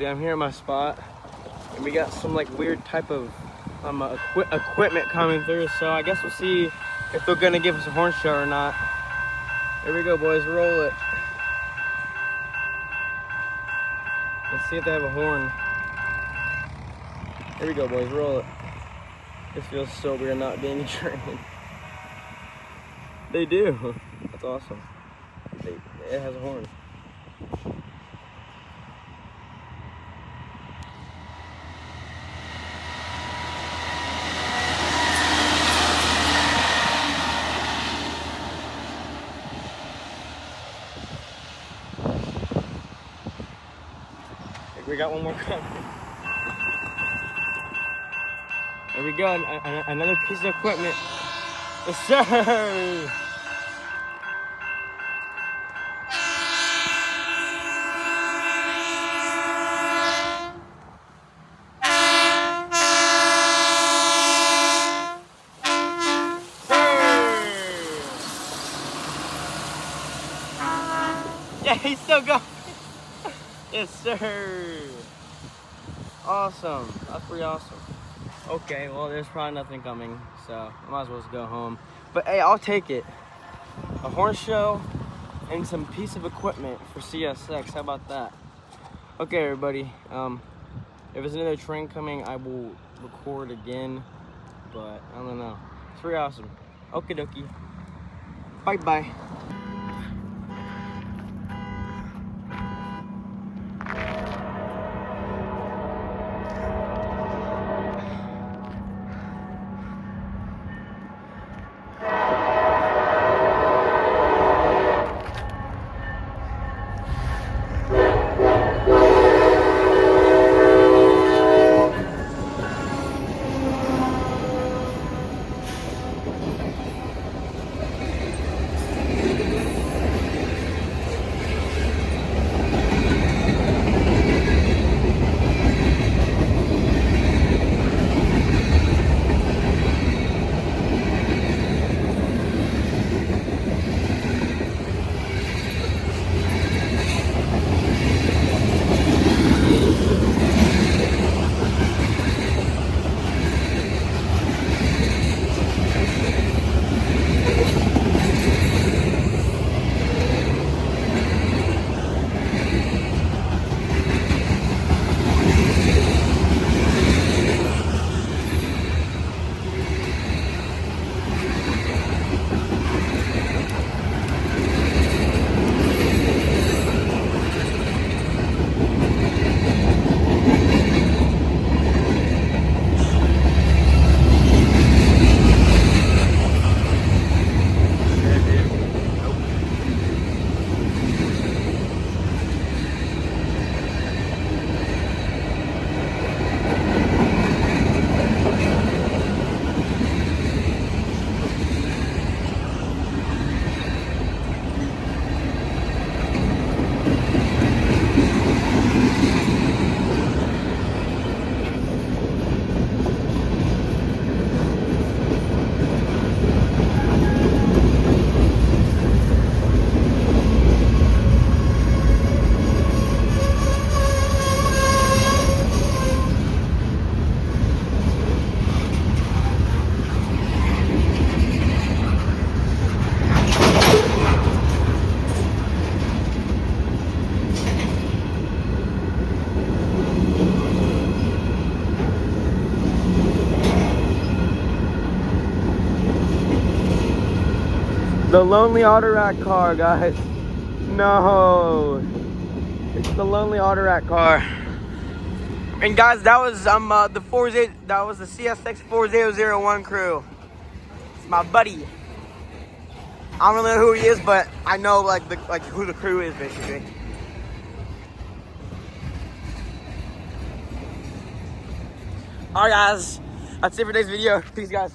I'm here at my spot, and we got some like weird type of equipment coming through. So I guess we'll see if they're gonna give us a horn show or not. Here we go, boys. Roll it. Let's see if they have a horn. Here we go, boys. Roll it. This feels so weird not being trained. They do. That's awesome. It has a horn. We got one more coming. There we go, another piece of equipment. Yes, sir! Yeah, he's still going. Yes, sir. Awesome. That's pretty awesome. Okay, well, there's probably nothing coming, so I might as well just go home. But hey, I'll take it. A horn show and some piece of equipment for CSX. How about that? Okay, everybody. If there's another train coming, I will record again. But I don't know. It's pretty awesome. Okie dokie. Bye bye. The lonely auto rack car, guys. No, it's the lonely auto rack car. And guys, that was the CSX 4001 crew. It's my buddy. I don't really know who he is, but I know who the crew is basically. All right, guys, that's it for today's video. Peace, guys.